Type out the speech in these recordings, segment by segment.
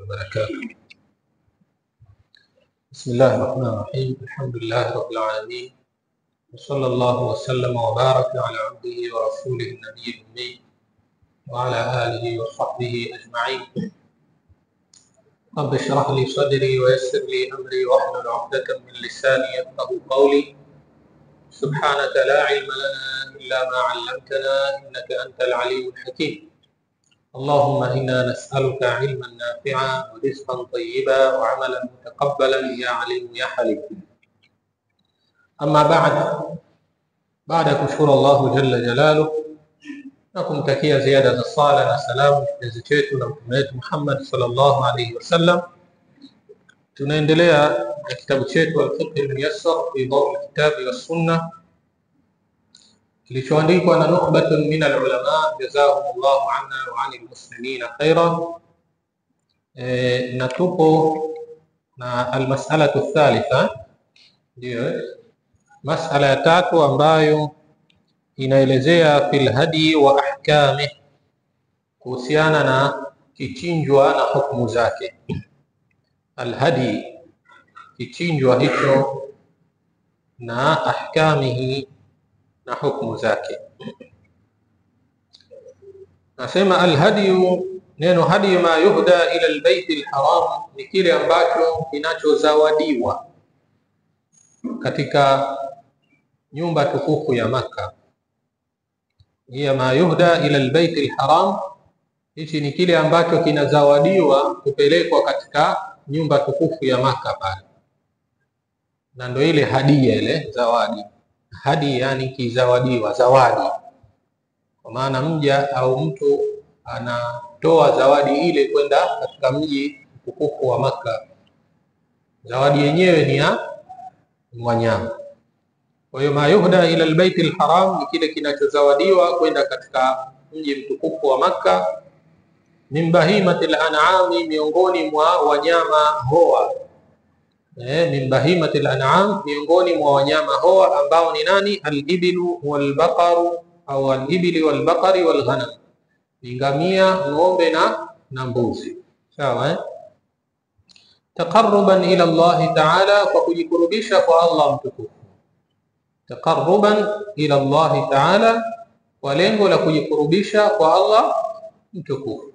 وبركاته. بسم الله الرحمن الرحيم. الحمد لله رب العالمين، وصلى الله وسلم وبارك على عبده ورسوله النبي الأمي وعلى آله وصحبه أجمعين. رب اشرح لي صدري ويسر لي أمري واحلل عقدة من لساني يفقهوا قولي. سبحانك لا علم لنا إلا ما علمتنا إنك أنت العليم الحكيم. اللهم إنا نسألك علما نافعا ورزقا طيبا وعملا متقبلا يا عليم يا حليم. أما بعد كشكر الله جل جلاله نكم تكيا زيادة الصلاة والسلام kipenzi chetu na mtume wetu Muhammad sallallahu alayhi wasallam. Tunaendelea na kitabu chetu al-Fiqh al-Muyassar fi Dawl al-Kitab wa Sunnah kilichoandikwa na nukhbatun min al-ulama jazahumullahu anna wa 'anil muslimina khairan. Na tupo na al-mas'alatu ath-thalitha, ndio mas'ala ya tatu ambayo inaelezea fil hadi wa ahkami, kuhusiana na kichinjwa na hukumu zake. Al-hadi, kichinjwa hicho, na ahkamihi, na hukumu zake. Nasema al-hadi, neno hadi ma yuhda ila al-bayt al-haram, ni kile ambacho kinachozawadiwa katika nyumba tukufu ya Makka. Hiya ma yuhda ila al-bayt al-haram, hichi ni kile ambacho kinazawadiwa kupelekwa katika nyumba tukufu ya Makka pale, na ndio ile hadia, ile zawadi. Hadi yani kizawadiwa, zawadi, kwa maana mja au mtu anatoa zawadi ile kwenda katika mji mtukufu wa Makka. Zawadi yenyewe ni ya wanyama. Kwa hiyo ma yuhda ila albayt alharam ni kile kinachozawadiwa kwenda katika mji mtukufu wa Makka. Min bahimatil an'ami, miongoni mwa wanyama hoa. Min bahimatil an'am, miongoni mwa wanyama hoa ambao ni nani? Al-ibilu wal-baqaru au al-ibili wal-baqari wal-ghanam, ngamia, ng'ombe na mbuzi. Sawa, taqarruban ila Allah ta'ala, kwa kujikurubisha kwa Allah mtukufu. Taqarruban ila Allah ta'ala, kwa lengo la kujikurubisha kwa Allah mtukufu.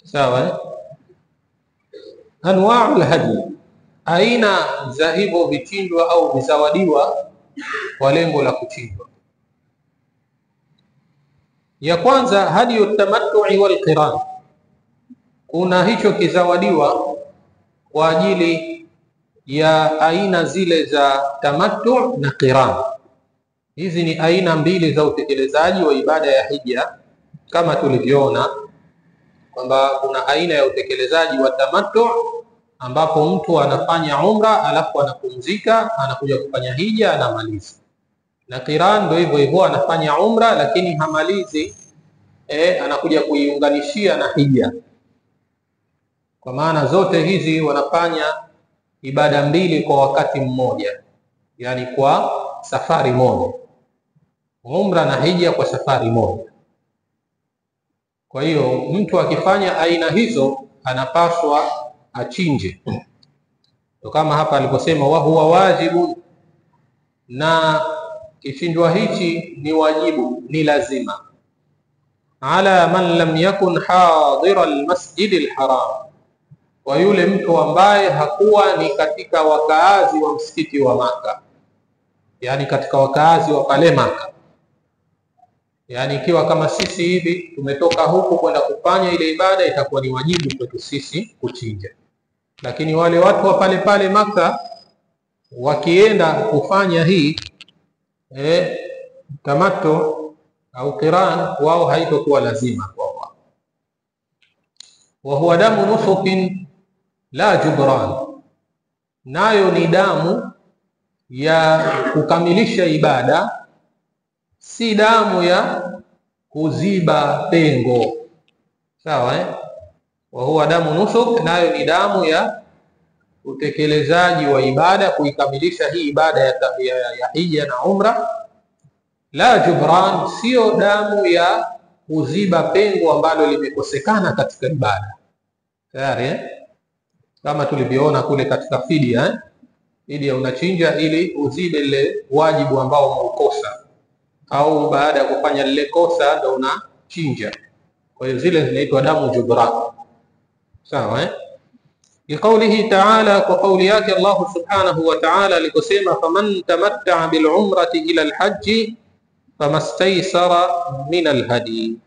Sawa. Anwa'ul hadi, aina za hivyo vichinjwa au vizawadiwa kwa lengo la kuchinjwa. Ya kwanza, hadi tamattu'i wal qiran, kuna hicho kizawadiwa kwa ajili ya aina zile za tamattu' na qiran. Hizi ni aina mbili za utekelezaji wa ibada ya hija, kama tulivyoona kwamba kuna aina ya utekelezaji wa tamattu' ambapo mtu anafanya umra alafu anapumzika, anakuja kufanya hija, anamaliza. Na qiran ndio hivyo hivyo, anafanya umra lakini hamalizi, anakuja kuiunganishia na hija. Kwa maana zote hizi wanafanya ibada mbili kwa wakati mmoja, yani kwa safari moja, umra na hija kwa safari moja. Kwa hiyo mtu akifanya aina hizo anapaswa achinje, ndio kama hapa aliposema wa huwa wajibu, na kichinjwa hichi ni wajibu, ni lazima, ala man lam yakun hadira almasjid alharam, kwa yule mtu ambaye hakuwa ni katika wakaazi wa msikiti wa Makka, yani katika wakaazi wa pale Makka. Yani ikiwa kama sisi hivi tumetoka huku kwenda kufanya ile ibada, itakuwa ni wajibu kwetu sisi kuchinja. Lakini wale watu wa pale pale Makka wakienda kufanya hii tamattu au qiran, wao haitokuwa lazima kwa wao. Wa huwa damu nusukin la jubran, nayo ni damu ya kukamilisha ibada, si damu ya kuziba pengo. Sawa, wa huwa damu nusuk, nayo ni damu ya utekelezaji wa ibada, kuikamilisha hii ibada ya hija na umra. La jubran, sio damu ya kuziba pengo ambalo limekosekana katika ibada. tayari kama tulivyoona kule katika fidia fidia unachinja ili uzibe ile wajibu ambao umeukosa, au baada ya kufanya lile kosa ndio unachinja. Kwa hiyo zile zinaitwa damu jubra. Sawa Liqaulihi ta'ala, kwa kauli yake Allah subhanahu wa ta'ala aliposema, faman tamatta'a bil umrati ila al hajj famastaysara min al hadi.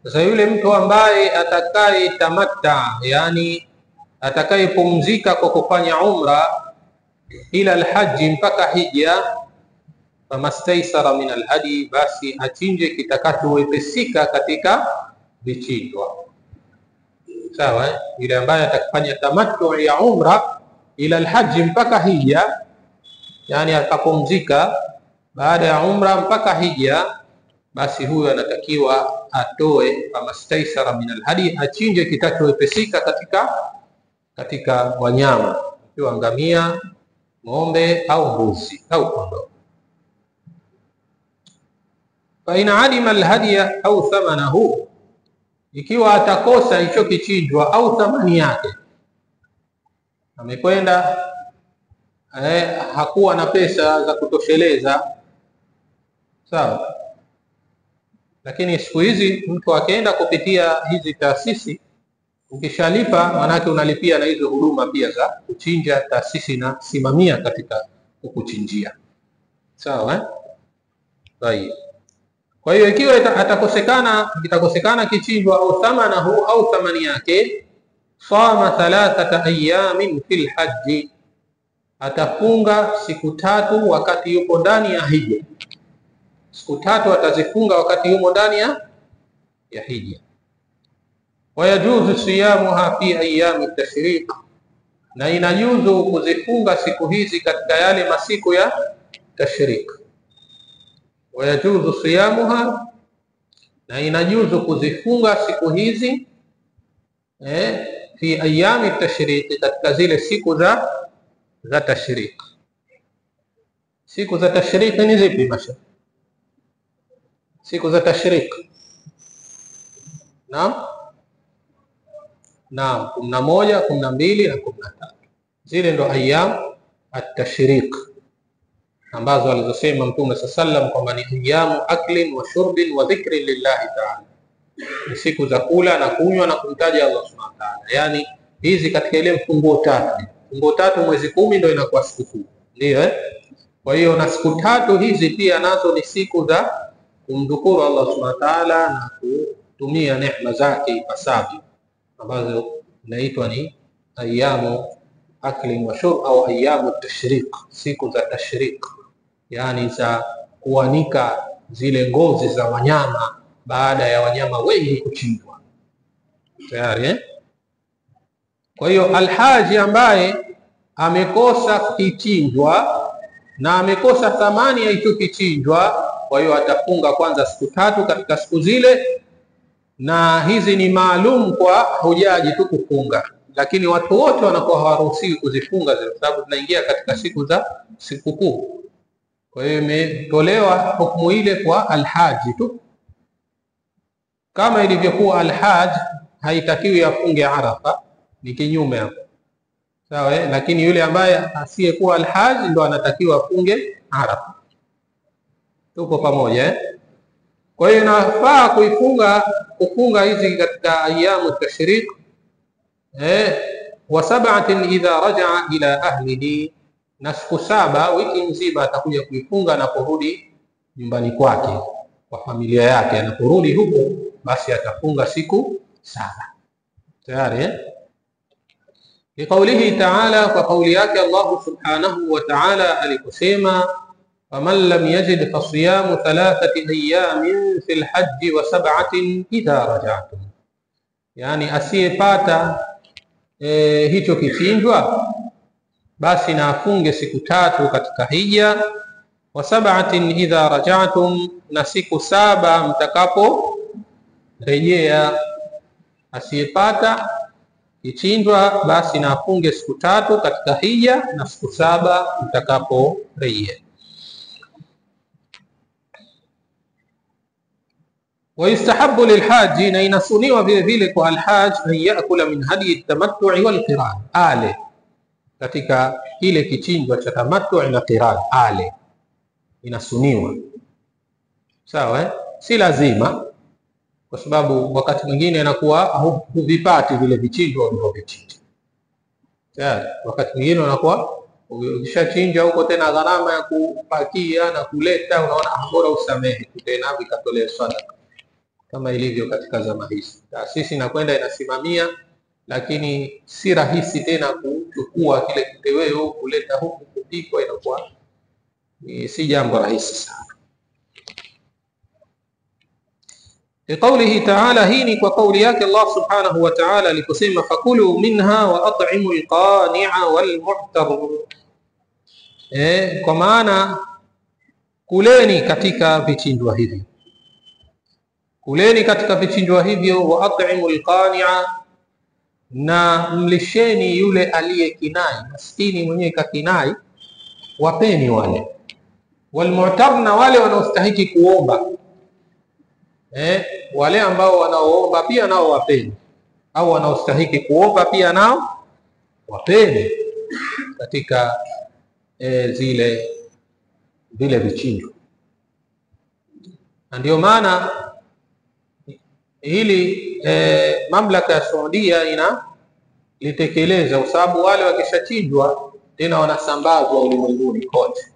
Sasa yule mtu ambaye atakaye tamatta, yani atakayepumzika kwa kufanya umra ila al hajj, mpaka hija, famastaysara min al hadi, basi achinje kitakachowepesika katika vichinjwa. Sawa yule ambaye atakafanya tamattu ya umra ila alhajj mpaka hija, yani akapumzika baada ya umra mpaka hija, basi huyo anatakiwa atoe famastaysara min alhadi, achinje kitachowepesika katika wanyama, ikiwa ngamia, ng'ombe au mbuzi au kondoo. Fa in alima alhadiya au thamanahu, ikiwa atakosa hicho kichinjwa au thamani yake, amekwenda hakuwa na pesa za kutosheleza, sawa. Lakini siku hizi mtu akaenda kupitia hizi taasisi, ukishalipa manake unalipia na hizo huduma pia za kuchinja, taasisi na simamia katika kukuchinjia, sawa Tayeb. Kwa hiyo ikiwa itakosekana kichinjwa au thamanahu au thamani yake, sama 3 ayamin fil hajj, atafunga siku 3 wakati yupo ndani ya hija. Siku 3 atazifunga wakati yumo ndani ya hija. Wayajuzu siyamuha fi ayami tashriq, na inajuzu kuzifunga siku hizi katika yale masiku ya tashriq. Wayajuzu siyamuha, na inajuzu kuzifunga siku hizi fi ayami tashriq, katika zile siku za tashriq. Siku za tashriq ni zipi masha? Siku za tashriq, naam 11, 12 na 13, zile ndo ayyam at-tashriq ambazo alizosema Mtume sallam kwamba ni ayyamu aklin wa shurbin wa dhikrin lillahi ta'ala, ni siku za kula na kunywa na kumtaja Allah subhanahu wa ta'ala. Yani hizi katika ile mfungo 3 mwezi 10 ndio inakuwa siku kuu, ndio Kwa hiyo na siku 3 hizi pia nazo ni siku za kumdhukuru Allah subhanahu wa ta'ala na kutumia neema zake ipasavyo, ambazo inaitwa ni ayyamu aklin wa shurb au ayyamu tashriq, siku za tashriq, yani za kuanika zile ngozi za wanyama baada ya wanyama wengi kuchinjwa tayari Kwa hiyo alhaji ambaye amekosa kichinjwa na amekosa thamani ya hicho kichinjwa, kwa hiyo atafunga kwanza siku 3 katika siku zile, na hizi ni maalum kwa hujaji tu kufunga, lakini watu wote wanakuwa hawaruhusiwi kuzifunga zile, sababu tunaingia katika siku za sikukuu. Kwa hiyo imetolewa hukumu ile kwa alhaji tu, kama ilivyokuwa alhaji haitakiwi afunge Arafa, ni kinyume hapo, sawa Lakini yule ambaye asiyekuwa alhaji ndo anatakiwa afunge Arafa. Tuko pamoja Kwa hiyo inafaa kufunga hizi katika ayamu tashriq wa 7 idha raja'a ila ahlihi, na siku 7 wiki nzima atakuja kuifunga na kurudi nyumbani kwake kwa familia yake. Anaporudi huko basi atafunga siku 7 tayari Liqaulihi ta'ala, kwa kauli yake Allah subhanahu wa ta'ala aliposema, faman lam yajid fasiyamu 3 ayamin fil hajj wa 7 idha raja'tum, yani asiyepata hicho kichinjwa basi na afunge siku 3 katika hija, wa 7 idha raja'tum, na siku 7 mtakapo rejea. Asiyepata kichinjwa basi na afunge siku 3 katika hija na siku 7 mtakapo rejea. ويستحب للحاج na inasuniwa vile vile kwa alhaj an yakula min hadi at-tamattu' wal qiran, ale katika kile kichinjwa cha tamattu' na qiran, ale inasuniwa. Sawa, si lazima, kwa sababu wakati mwingine inakuwa huvipati vile vichinjwa ulivyochinja. Sawa, wakati mwingine unakuwa ukishachinja huko tena gharama ya kupakia na kuleta, unaona bora usamehe tena vikatolewa sadaka, kama ilivyo katika zama hizi. Taasisi inakwenda inasimamia, lakini si rahisi tena kuchukua kile kitoweo kuleta huku kupikwa, inakuwa si jambo rahisi sana. Liqaulihi ta'ala, hii ni kwa kauli yake Allah subhanahu wa ta'ala aliposema fakulu minha wa at'imu alqani'a walmu'tar, kwa maana kuleni katika vichinjwa hivi, kuleni katika vichinjwa hivyo, wa at'imu alqani'a, na mlisheni yule aliyekinai, maskini mwenyewe kakinai, wapeni wale, walmu'tar, na wale wanaostahiki kuomba, wale ambao wanaoomba pia nao wapeni, au wanaostahiki kuomba pia nao wapeni katika vile vichinjwa. Na ndio maana hili mamlaka ya Saudia inalitekeleza, kwa sababu wale wakishachinjwa tena wanasambazwa ulimwenguni kote.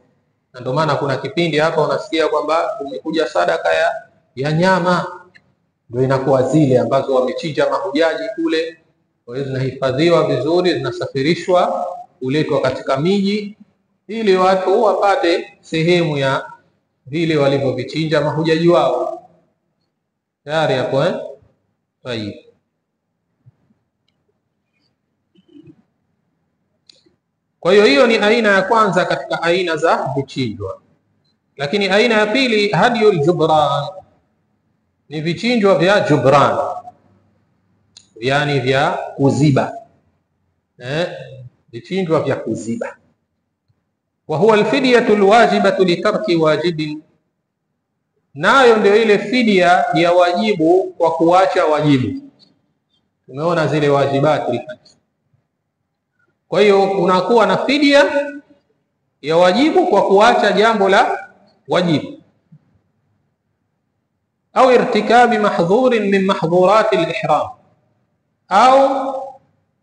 Na ndio maana kuna kipindi hapa unasikia kwamba kumekuja sadaka ya nyama, ndio inakuwa zile ambazo wamechinja mahujaji kule, kwa hiyo zinahifadhiwa vizuri, zinasafirishwa kuletwa katika miji ili watu wapate sehemu ya vile walivyovichinja mahujaji wao. Tayari hapo Tayeb. Kwa hiyo ni aina ya kwanza katika aina za vichinjwa. Lakini aina ya pili, hadiyul jubran, ni vichinjwa vya jubran, yani vya kuziba, vichinjwa vya kuziba. Wa huwa alfidyatu alwajibatu litarki wajibin, nayo ndio ile fidia ya wajibu kwa kuacha wajibu. Tumeona zile wajibati. Kwa hiyo unakuwa na fidia ya wajibu kwa kuacha jambo la wajibu, au irtikabi mahdhurin min mahdhurati al-ihram, au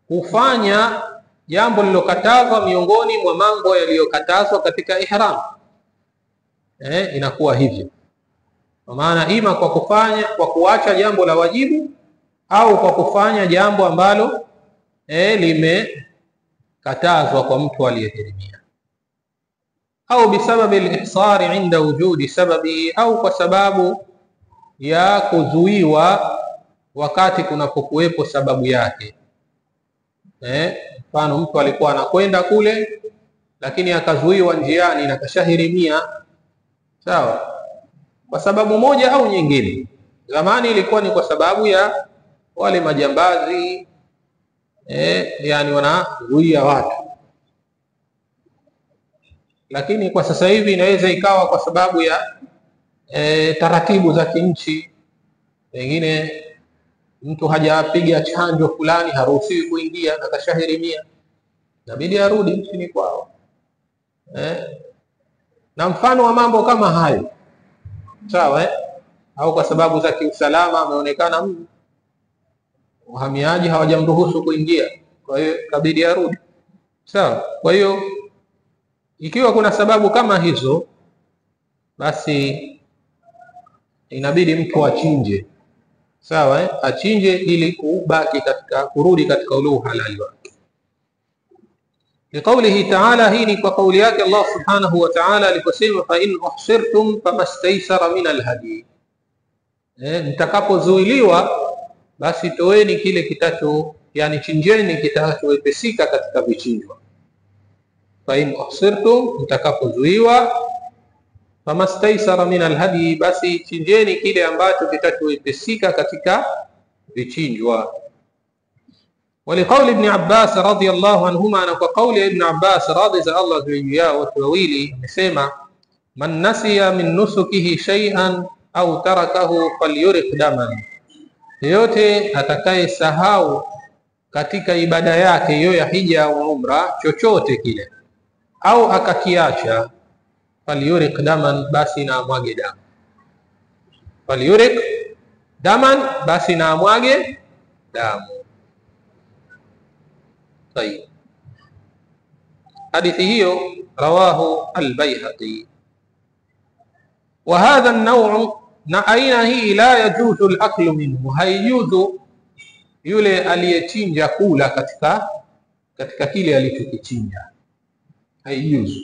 kufanya jambo lilokatazwa miongoni mwa mambo yaliyokatazwa katika ihram. Inakuwa hivyo, kwa maana ima kwa kuacha jambo la wajibu, au kwa kufanya jambo ambalo limekatazwa kwa mtu aliyehirimia, au bisababi al-ihsari inda wujudi sababi, au kwa sababu ya kuzuiwa wakati kunapokuwepo sababu yake. Mfano, mtu alikuwa anakwenda kule lakini akazuiwa njiani na kashahirimia, sawa, kwa sababu moja au nyingine. Zamani ilikuwa ni kwa sababu ya wale majambazi, yani wanazuia watu, lakini kwa sasa hivi inaweza ikawa kwa sababu ya taratibu za kinchi. Pengine mtu hajapiga chanjo fulani, haruhusiwi kuingia na kashahirimia, inabidi arudi nchini kwao, na mfano wa mambo kama hayo, sawa. Au kwa sababu za kiusalama, ameonekana wahamiaji hawajamruhusu kuingia, kwa hiyo kabidi arudi, sawa. Kwa hiyo ikiwa kuna sababu kama hizo, basi inabidi mtu achinje, sawa, achinje ili kurudi katika ule uhalali wake. Liqaulihi ta'ala, hii ni kwa kauli yake Allah subhanahu wa ta'ala aliposema fa in uhsirtum famastaysara min alhadi, mtakapozuiliwa basi toeni kile yani chinjeni kitachowepesika katika vichinjwa. Fa in uhsirtum, mtakapozuiwa, famastaysara min alhadi, basi chinjeni kile ambacho kitachowepesika katika vichinjwa. ولقول ابن عباس رضي الله عنهما، na kwa kauli ya Ibn Abbas radhi za Allah juu yao watu wawili, amesema man nasiya min nusukihi shay'an au tarakahu falyuriq daman, yote atakaye sahau katika ibada yake hiyo ya hija au umra chochote kile, au akakiacha, falyuriq daman, basi na amwage damu. Falyuriq daman, basi na amwage damu. Tayeb, hadithi hiyo rawahu al-Baihaqi. Wa hadha an-naw', na aina hii, la yajuzu al-aklu minhu, haijuzu yule aliyechinja kula katika kile alichokichinja, haijuzu.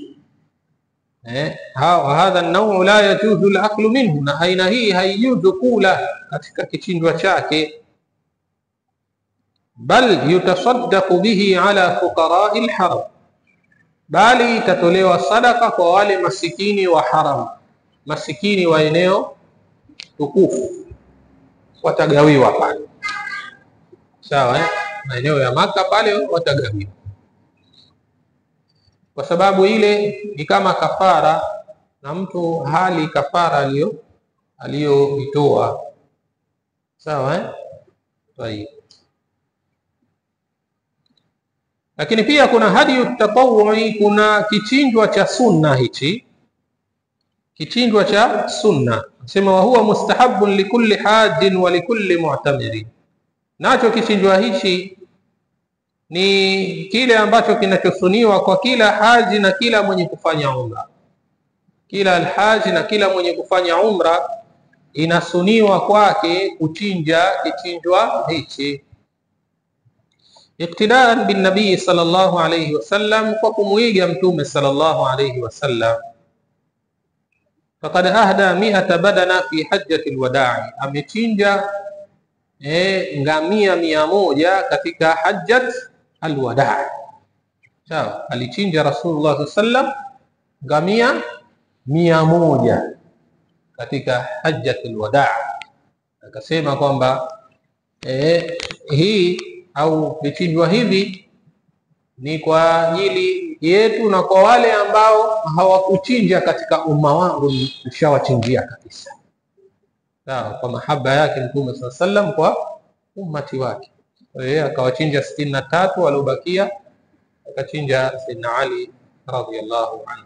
Wa hadha an-naw' la yajuzu al-aklu minhu, na aina hii haijuzu kula katika kichinjwa chake. Bal yutasaddaqu bihi ala fuqara'i al-haram, bali itatolewa sadaka kwa wale masikini wa haram, masikini wa eneo tukufu, watagawiwa pale. Sawa, maeneo ya Maka pale watagawiwa, kwa sababu ile ni kama kafara, na mtu hali kafara aliyoitoa. Sawa, tayeb. Lakini pia kuna hadiyu tatawwu'i, kuna kichinjwa cha sunna. Hichi kichinjwa cha sunna, sema wa huwa mustahabun likulli hajin wa likulli mu'tamirin, nacho kichinjwa hichi ni kile ambacho kinachosuniwa kwa kila haji na kila mwenye kufanya umra. Kila alhaji na kila mwenye kufanya umra inasuniwa kwake kuchinja kichinjwa hichi, iqtidaan bin nabii sallallahu alayhi wasallam, kwa kumuiga mtume sallallahu alayhi wasallam. Faqad ahda 100 badana fi hajjati alwada'i, amechinja ngamia 100 katika hajjat alwada'i. Sawa, alichinja Rasulullah sallallahu ngamia 100 katika hajjat alwada'i. Akasema kwamba hii au vichinjwa hivi ni kwa ajili yetu na kwa wale ambao hawakuchinja katika umma wangu, nishawachinjia kabisa. Sawa, kwa mahaba yake Mtume sallallahu alaihi wasallam kwa ummati wake. Yeye akawachinja 63, waliobakia akachinja Sayyidina Ali radhiyallahu anhu,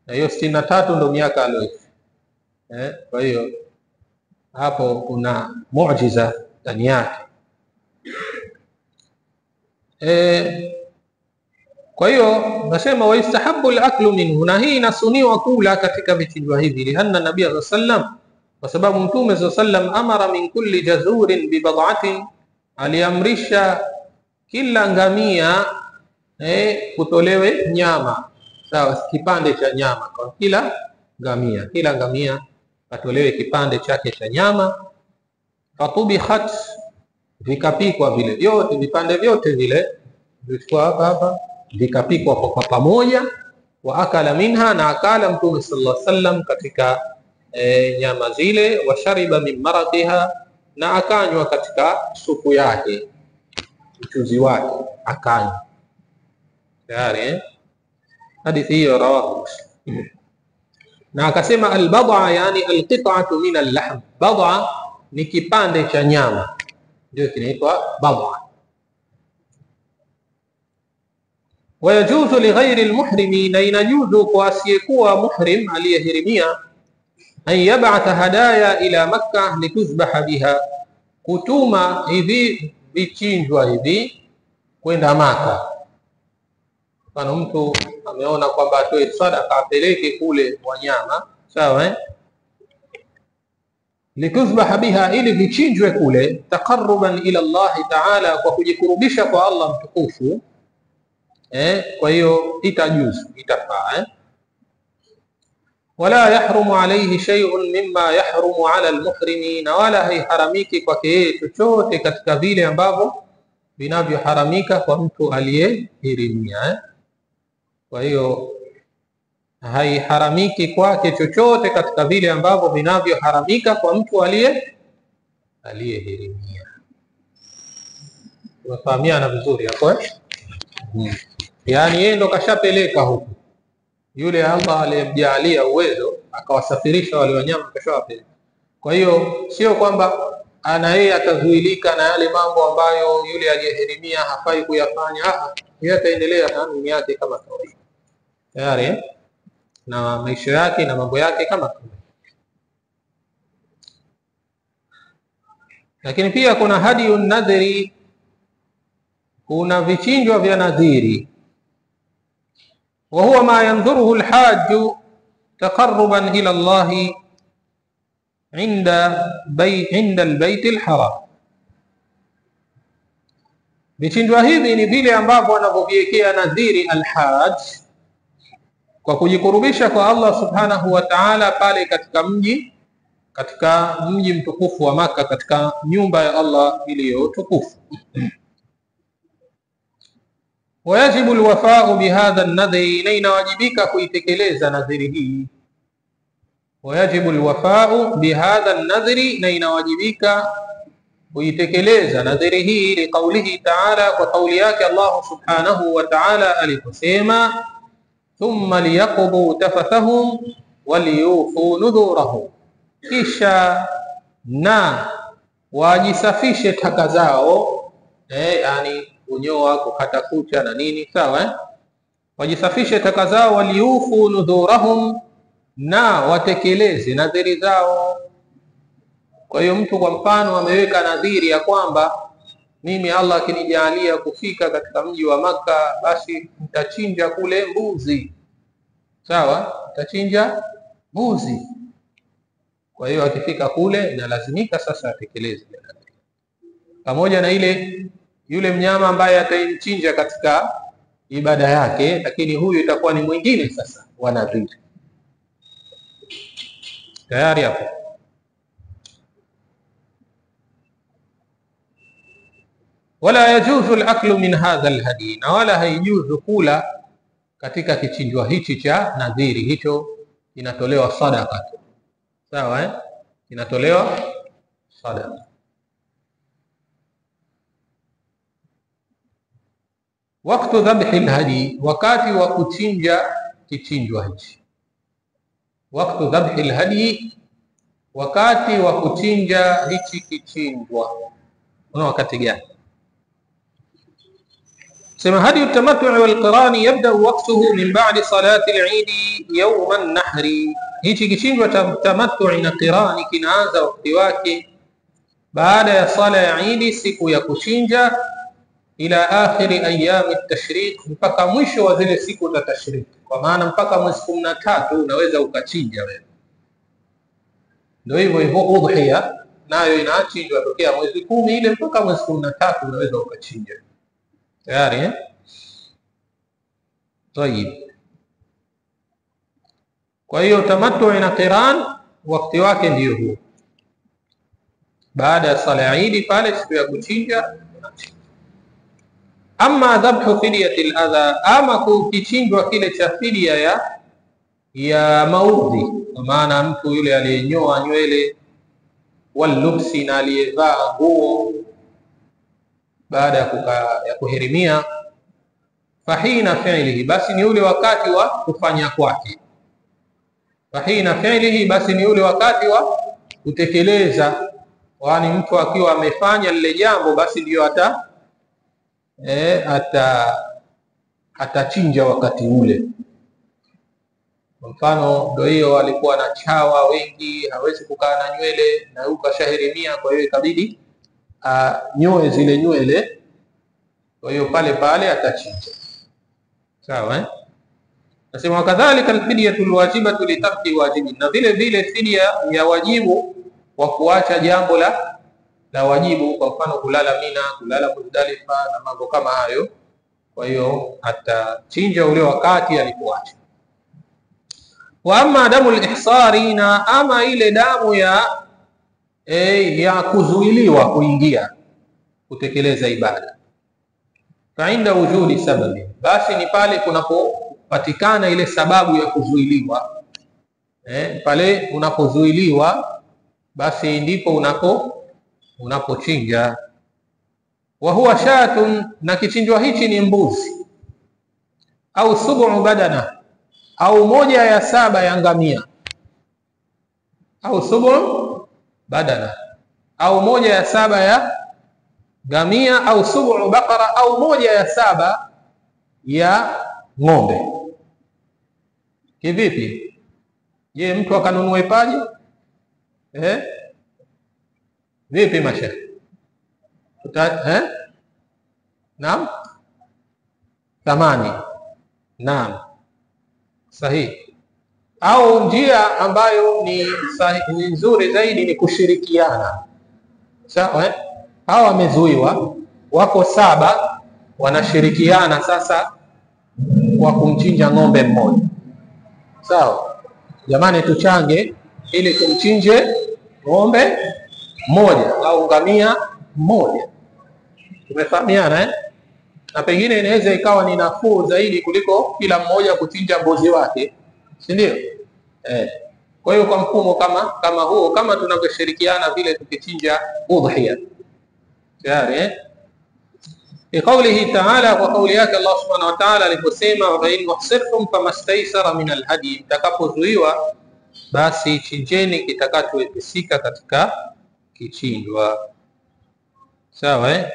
na hiyo 63 ndio miaka aliyoishi. Kwa hiyo hapo kuna muujiza ndani yake. Kwa hiyo nasema waistahabu al-aklu minhu, na hii inasuniwa kula katika vichinjwa hivi, lianna nabii sallallahu alayhi wasallam, kwa sababu Mtume sallallahu alayhi wasallam amara min kulli jazurin bi bad'atin, aliamrisha kila ngamia kutolewe nyama. Sawa, kipande cha nyama kwa kila ngamia atolewe kipande chake cha nyama. Fatubikhat, vikapikwa vile vyote, vipande vyote vile vilikuwa hapa vikapikwa kwa pamoja. Wa akala minha, na akala Mtume sallallahu alaihi wasallam katika nyama zile. Wa shariba min maraqiha, na akanywa katika supu yake, mchuzi wake akanywa tayari. Hadithi hiyo rawahu Muslim. Na akasema albad'a, yani alqit'atu min al-lahm, bad'a ni kipande cha nyama, ndio kinaitwa bad'a. Wayajuzu lighairi almuhrimi, na inajuzu kwa asiyekuwa muhrim aliyehirimia, an yab'atha hadaya ila Makkah lituzbaha biha, kutuma hivi vichinjwa hivi kwenda Maka. Kana mtu ameona kwamba atoe sadaka apeleke kule wanyama, sawa, lituzbaha biha, ili vichinjwe kule, taqarruban ila Allah ta'ala, kwa kujikurubisha kwa Allah mtukufu. Kwa hiyo itajuzu, itafaa. Wala yahrumu alayhi shay'un mimma yahrumu ala almuhrimi, na wala haiharamiki kwake yeye chochote katika vile ambavyo vinavyoharamika kwa mtu aliyehirimia. Kwa hiyo haiharamiki kwake chochote katika vile ambavyo vinavyoharamika kwa mtu aliyehirimia. Tunafahamiana vizuri hapo yani yeye ndo kashapeleka huku, yule Allah aliyemjalia uwezo akawasafirisha wale wanyama kashawapeleka. Kwa hiyo sio kwamba ana yeye atazuilika na yale mambo ambayo yule aliyehirimia hafai kuyafanya. Yeye ataendelea na amri yake kama kawaida tayari na maisha yake na mambo yake kama kawaida. Lakini pia kuna hadiyun nadhiri, kuna vichinjwa vya nadhiri. Wa huwa ma yanzuruhu alhajj taqarruban ila Allah inda albayt alharam. Vichinjwa hivi ni vile ambavyo wanavyoviwekea nadhiri alhaj kwa kujikurubisha kwa Allah subhanahu wa ta'ala pale katika mji mtukufu wa Maka, katika nyumba ya Allah iliyo tukufu. Wayajibu alwafa'u bihadha an-nadhri, na inawajibika kuitekeleza nadhiri hii. Wayajibu alwafa'u bihadha an-nadhri, na inawajibika kuitekeleza nadhiri hii liqaulihi ta'ala, kwa kauli yake Allah subhanahu wa ta'ala aliposema thumma liyaqdu tafathahum waliyufu nudhurahum, kisha na wajisafishe taka zao, yani kunyoa, kukata kucha na nini, sawa wajisafishe taka zao, waliyufu nudhurahum, na watekeleze nadhiri zao. Kwa hiyo mtu kwa mfano ameweka nadhiri ya kwamba mimi Allah akinijalia kufika katika mji wa Maka, basi nitachinja kule mbuzi, sawa, nitachinja mbuzi. Kwa hiyo akifika kule inalazimika sasa atekeleze pamoja na yule mnyama ambaye ataimchinja katika ibada yake, lakini huyu itakuwa ni mwingine sasa wa nadhiri tayari hapo. Wala yajuzu al-aklu min hadha al-hadi, na wala haijuzu kula katika kichinjwa hichi cha nadhiri. Hicho inatolewa sadaka, sawa inatolewa sadaka. Wakati dhabhi al-hadi, wakati wa kuchinja kichinjwa hichi. Wakati dhabhi al-hadi, wakati wa kuchinja hichi kichinjwa una wakati gani? سمى هدي التمتع والقران يبدأ وقته من بعد صلاة العيد يوم النحر. hichi kichinjwa cha tamattu na qirani kinaanza wakati wake baada ya sala ya Eid, siku ya kuchinja, ila akhiri ayami at-tashriq, mpaka mwisho wa zile siku za tashriq. Kwa maana mpaka mwezi 13 unaweza ukachinja wewe. Ndio hivyo udhiya nayo inachinjwa tokea mwezi 10 ile mpaka mwezi 13 unaweza ukachinja tayari طيب. Kwa hiyo tamattu na qiran wakati wake ndio huo, baada ya sala ya Eid pale siku ya kuchinja. Amma dhabhu fidyati al-adha, ama kukichinjwa kile cha fidia ya maudhi, kwa maana mtu yule aliyenyoa nywele, walubsi, na aliyevaa nguo baada ya kuhirimia, fahina fi'lihi, basi ni ule wakati wa kufanya kwake. Fahina fi'lihi, basi ni ule wakati wa kutekeleza, kwani mtu akiwa amefanya lile jambo basi ndio atachinja wakati ule. Kwa mfano ndio hiyo, alikuwa na chawa wengi, hawezi kukaa na nywele na ukashahirimia, kwa hiyo ikabidi nyoe zile nywele, kwa hiyo pale atachinja, sawa Nasema kadhalika alfidyatu alwajibatu litarki wajibi, na vile vile fidia ya wajibu wa kuacha jambo la wajibu, kwa mfano kulala Mina, kulala Muzdalifa na mambo kama hayo. Kwa hiyo atachinja ule wakati alipoacha. Wa amma damu al-ihsari, na ama ile damu ya kuzuiliwa kuingia kutekeleza ibada, fa inda wujudi sababi, basi ni pale kunapopatikana ile sababu ya kuzuiliwa. Pale unapozuiliwa basi ndipo unapochinja. Wa huwa shatun, na kichinjwa hichi ni mbuzi, au subu badana, au 1/7 ya ngamia. au subu badana, au 1/7 ya ngamia, au subu bakara, au 1/7 ya ng'ombe. Kivipi? Je, mtu akanunue paja? Vipi mashaikh? Naam, thamani. Naam, sahihi. Au njia ambayo ni nzuri zaidi ni kushirikiana. Sawa, hawa wamezuiwa, wako 7, wanashirikiana sasa kwa kumchinja ng'ombe mmoja. Sawa, jamani, tuchange ili tumchinje ng'ombe mmoja au ngamia mmoja. Tumefahamiana na pengine inaweza ikawa ni nafuu zaidi kuliko kila mmoja kuchinja mbuzi wake, si ndio? Kwa hiyo kwa mfumo kama huo, kama tunavyoshirikiana vile tukichinja udhiya tayari. Biqaulihi ta'ala, kwa kauli yake Allah subhanahu wa ta'ala aliposema, wa in wahsirtum famastaysara min alhadi, takapozuiwa basi chinjeni kitakachoepesika katika kichinjwa. Sawa,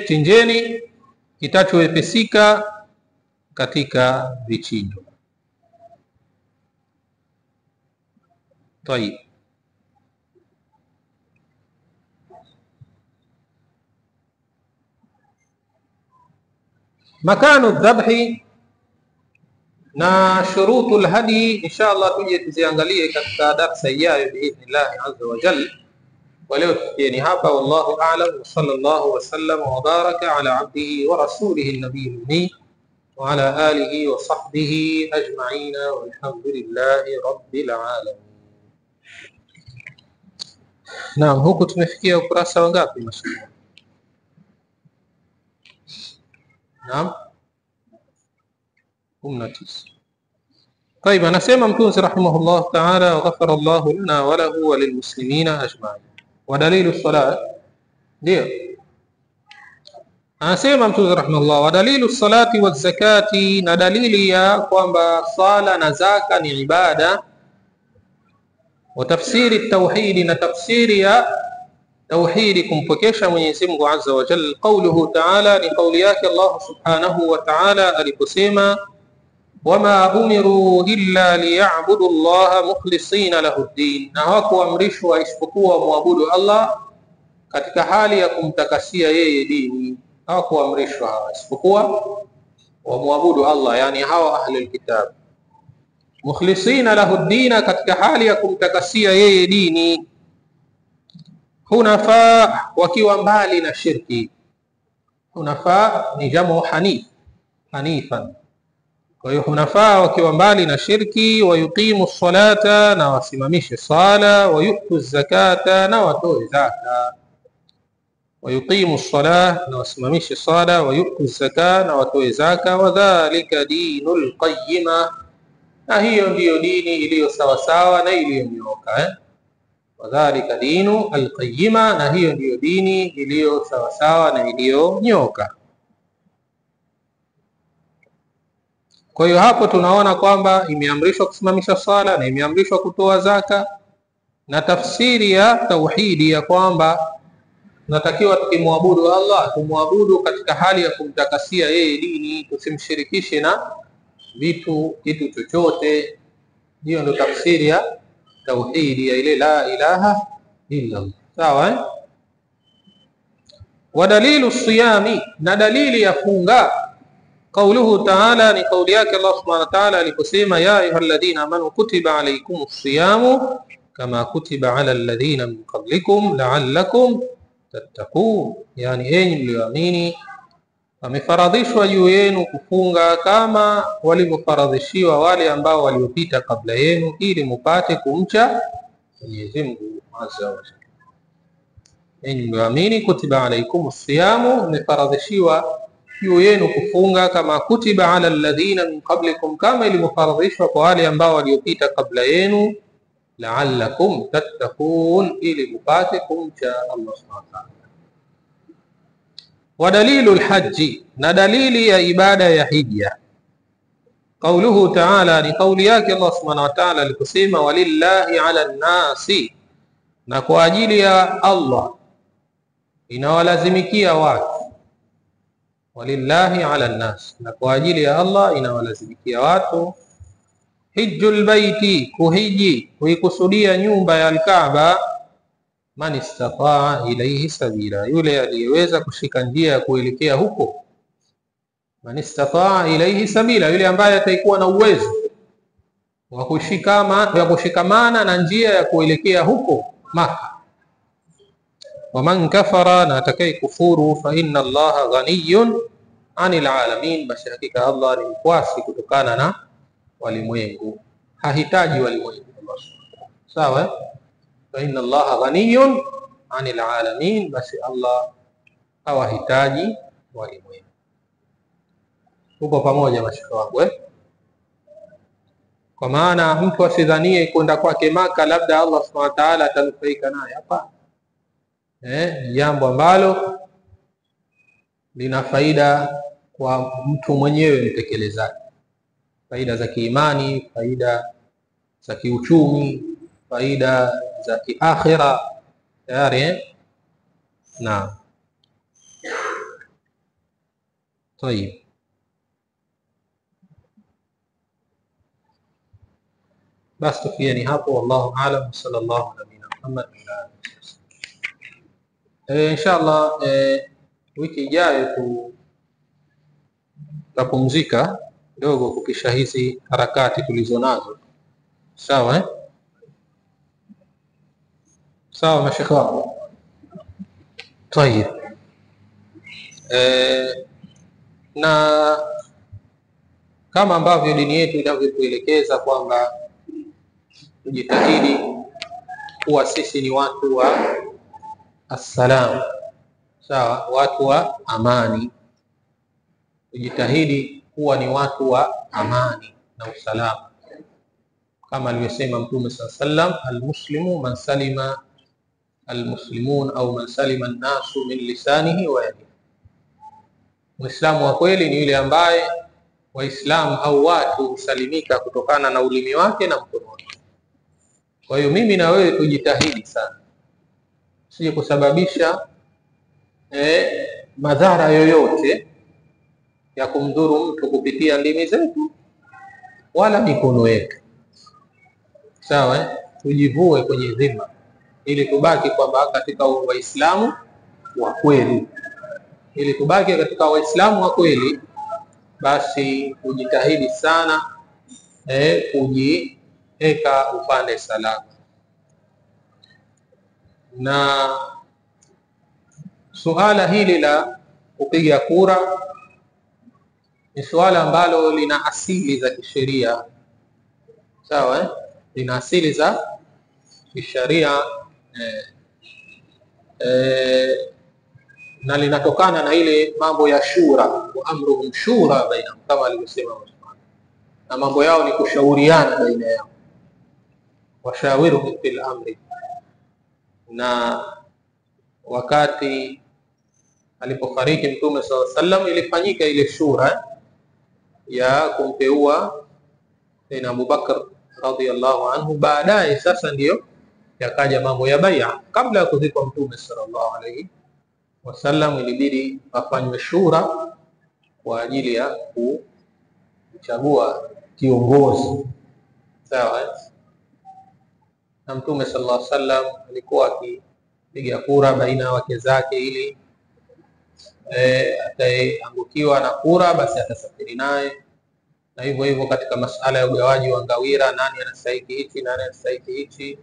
chinjeni kitachoepesika katika vichinjwa. Tayeb, makanu dhabhi na shurutul hadi, inshallah tuje tuziangalie katika darasa ijayo biidhnillah azza wa jalla. Waleo tukieni hapa, wallahu a'lam, wa sallallahu wa sallam wa baraka ala abdihi wa rasulihi an-nabiyil ummi wa ala alihi wa sahbihi ajma'in, walhamdulillahi rabbil alamin. Naam, huku tumefikia ukurasa wangapi mashallah? Naam, 19. طيب, anasema mtunzi rahimahullah ta'ala, wa ghafara Allahu lana wa lahu wa lilmuslimina ajma'in. Wa dalilu salat, ndio anasema mtunzi rahimahullah, wa dalilu salati wa zakati, na dalili ya kwamba sala na zaka ni ibada. Wa tafsiri tauhidi, na tafsiri ya tauhidi, kumpokesha Mwenyezi Mungu azza wa jalla. Qauluhu ta'ala, ni kauli yake Allah subhanahu wa ta'ala aliposema, wama umiru illa liya'budu Allah mukhlisina lahu ad-din, na hawakuamrishwa isipokuwa muabudu Allah katika hali ya kumtakasia yeye dini. Hawakuamrishwa isipokuwa muabudu Allah, yani hawa ahlul kitab, mukhlisina lahu ad-din, katika hali ya kumtakasia yeye dini. Hunafa, wakiwa mbali na shirki. Hunafa ni jamu hanif, hanifan. Kwa hiyo hunafa wakiwa mbali na shirki. Wa yuqimu salata, na wasimamishe sala. Wa yu'tu zakata, na watoe zaka. Wa yuqimu salah, na wasimamishe sala. Wa yu'tu zakata, na watoe zaka. Wa dhalika dinul qayyima, na hiyo ndiyo dini iliyo sawa sawa na iliyonyooka. Wadhalika dinu alqayyima, na hiyo ndiyo dini iliyo sawa sawa na iliyonyooka. Kwa hiyo hapo tunaona kwamba imeamrishwa kusimamisha sala na imeamrishwa kutoa zaka, na tafsiri ya tauhidi ya kwamba tunatakiwa tukimwabudu Allah tumwabudu katika hali ya kumtakasia yeye dini, tusimshirikishe na kitu chochote. Hiyo ndio tafsiri ya tauhidi ya ile la ilaha illa Allah. Sawa. Wa dalilu siyami, na dalili ya funga, qauluhu ta'ala, ni kauli yake Allah subhanahu wa ta'ala aliposema, ya ayyuhalladhina amanu kutiba alaykumus siyamu kama kutiba ala alladhina min qablikum la'allakum tattaqun, yani enyi mlioamini, amefaradhishwa juu yenu kufunga kama walivyofaradhishiwa wale ambao waliopita kabla yenu, ili mupate kumcha Mwenyezi Mungu azza wa jalla. Enyi mlioamini, kutiba alaykumus siyamu, amefaradhishiwa juu yenu kufunga kama kutiba ala alladhina min qablikum, kama ilivyofaradhishwa kwa wale ambao waliopita kabla yenu, la'allakum tattaqun, ili mupate kumcha Allah subhanahu wa ta'ala. Wa dalilu alhaji, na dalili ya ibada ya hija. Qauluhu ta'ala, ni kauli yake Allah subhanahu wa ta'ala aliposema walillahi ala nnasi, na kwa ajili ya Allah inawalazimikia watu. Walillahi ala nnas, na kwa ajili ya Allah inawalazimikia watu. Hijjul baiti, kuhiji, kuikusudia nyumba ya Al-Kaaba. Man istataa ilayhi sabila, yule aliyeweza kushika njia ya kuelekea huko. Man istataa ilayhi sabila, yule ambaye atakuwa na uwezo wa kushikamana na njia ya kuelekea huko Maka. Wa man kafara, na atakaye kufuru, fa inna Allaha ghaniyun anil alamin, basi hakika Allah ni mkwasi kutokana na walimwengu, hahitaji walimwengu. Sawa, fa inna Allaha ghaniyun anil alamin, basi Allah hawahitaji walimwengu. Tuko pamoja mashaka wangu Kwa maana mtu asidhanie kwenda kwake Maka labda Allah subhanahu wa ta'ala atanufaika naye. Hapana, jambo ambalo lina faida kwa mtu mwenyewe mtekelezaji, faida za kiimani, faida za kiuchumi, faida za kiakhira tayari. Naam, tayeb. Basi tufieni hapo, wallahu aalam. Sallallahu alaihi Muhammad wa ala alihi. Inshallah wiki ijayo tutapumzika kidogo kukisha hizi harakati tulizonazo. Sawa sawa mashekhe wangu. Tayeb, na kama ambavyo dini yetu inavyotuelekeza kwamba tujitahidi kuwa sisi ni watu wa assalam, sawa, watu wa amani. Tujitahidi kuwa ni watu wa amani na usalama, kama alivyosema Mtume sallallahu alaihi wasallam, almuslimu man salima almuslimun au man salima an-nasu min lisanihi wa yadihi. Muislamu wa kweli ni yule ambaye Waislamu au watu husalimika kutokana na ulimi wake na mkono wake. Kwa hiyo mimi na wewe tujitahidi sana, sije kusababisha madhara yoyote ya kumdhuru mtu kupitia ndimi zetu wala mikono yetu. Sawa, tujivue kwenye dhima ili tubaki kwamba katika Waislamu wa kweli. Ili tubaki katika Waislamu wa kweli, basi ujitahidi sana kujiweka upande salama. Na suala hili la kupiga kura ni suala ambalo lina asili za kisheria. Sawa, lina asili za kisheria na linatokana na ile mambo ya shura, wa amruhum shura bainahum, kama alivyosema Allah, na mambo yao ni kushauriana baina yao. Washawiruhum fil amri, na wakati alipofariki Mtume sallallahu alaihi wasallam ilifanyika ile shura ya kumteua Sayyidina Abu Bakr radhiyallahu anhu. Baadaye sasa ndiyo yakaja mambo ya bai'a. Kabla ya kuzikwa Mtume sallallahu alaihi wasallam ilibidi afanywe shura kwa ajili ya kuchagua kiongozi. Sawa, na Mtume sallallahu alaihi wasallam alikuwa akipiga kura baina ya wake zake ili ataangukiwa na kura basi atasafiri naye, na hivyo hivyo katika masala ya ugawaji wa ngawira, nani anastahili hichi, nani anastahili hichi.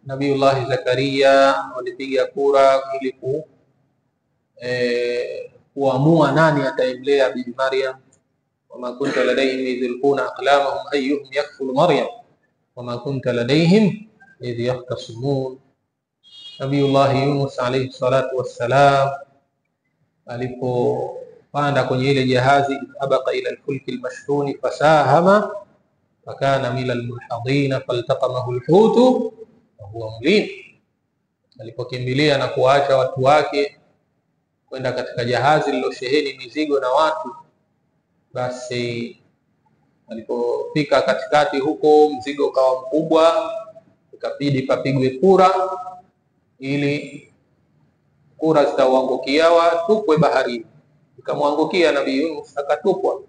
Nabiullah Zakaria walipiga kura ili kuamua nani ataimlea Bibi Maryam. Wama kunta ladayhim idh yulquna aqlamahum ayyuhum yakfulu Maryam wama kunta ladayhim idh yahtasimun. Nabiullah Yunus alayhi salatu wassalam alipopanda kwenye ile jahazi, abaqa ila alfulki almashhun fasahama fakana min almulhadin faltaqamahu alhutu wa huwa mulim. Alipokimbilia na kuacha watu wake kwenda katika jahazi lilosheheni mizigo na watu, Basi alipofika katikati huko, mzigo ukawa mkubwa, ikabidi papigwe kura, ili kura zitawangukia watupwe baharini. Ikamwangukia Nabii Yunus akatupwa,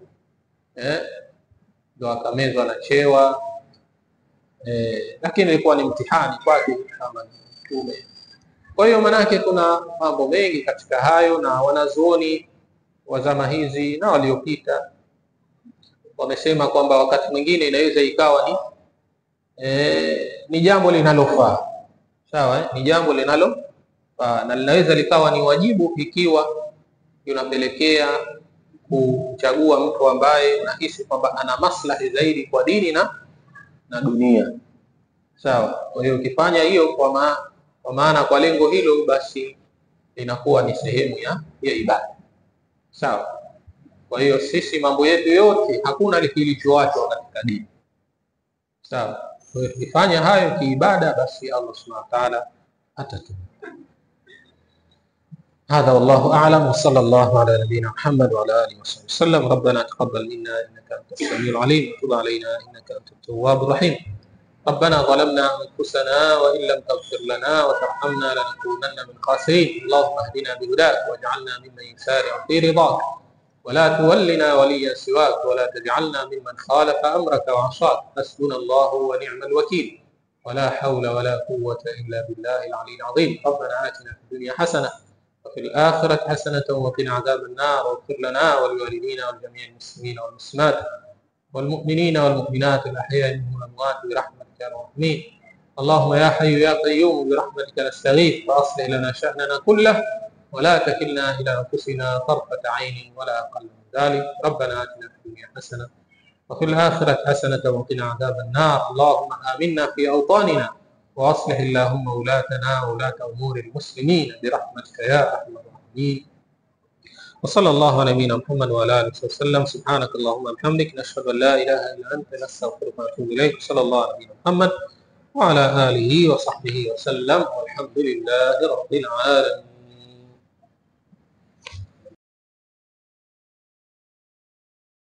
ndio akamezwa na chewa. Lakini ilikuwa ni mtihani kwake kama mtume. Kwa hiyo manake kuna mambo mengi katika hayo, na wanazuoni wa zama hizi na waliopita wamesema kwamba wakati mwingine inaweza ikawa ni jambo linalofaa. Sawa, ni jambo linalofaa na linaweza likawa ni wajibu ikiwa unapelekea kuchagua mtu ambaye unahisi kwamba ana maslahi zaidi kwa dini na dunia. Sawa, kwa hiyo ukifanya hiyo kwa maana kwa lengo hilo, basi inakuwa ni sehemu ya ibada. Sawa. Kwa hiyo sisi mambo yetu yote hakuna kilichoachwa katika dini. Sawa. Kwa hiyo tukifanya hayo kiibada, basi Allah Subhanahu wa ta'ala atatupa. هذا والله أعلم، وصلى الله على نبينا محمد وعلى آله وصحبه وسلم. ربنا تقبل منا إنك أنت السميع العليم، وتب علينا إنك أنت التواب الرحيم. ربنا ظلمنا أنفسنا وإن لم تغفر لنا وترحمنا لنكونن من الخاسرين. اللهم اهدنا بهداك واجعلنا ممن يسارع في رضاك، ولا تولنا وليا سواك، ولا تجعلنا ممن خالف أمرك وعصاك. حسبنا الله ونعم الوكيل، ولا حول ولا قوة إلا بالله العلي العظيم. ربنا آتنا في الدنيا حسنة وفي الآخرة حسنة وقنا عذاب النار، واغفر لنا ولوالدينا ولجميع المسلمين والمسلمات والمؤمنين والمؤمنات الأحياء منهم والأموات برحمتك يا الراحمين. اللهم يا حي يا قيوم برحمتك نستغيث، فأصلح لنا شأننا كله ولا تكلنا إلى أنفسنا طرفة عين ولا أقل من ذلك. ربنا آتنا في الدنيا حسنة وفي الآخرة حسنة وقنا عذاب النار. اللهم آمنا في أوطاننا، وأصلح اللهم ولاتنا وولاة أمور المسلمين برحمتك يا أرحم الراحمين. وصلى الله على نبينا محمد وعلى آله وسلم. سبحانك اللهم وبحمدك، نشهد أن لا إله إلا أنت، نستغفرك ونتوب إليك. صلى الله على نبينا محمد وعلى آله وصحبه وسلم، والحمد لله رب العالمين.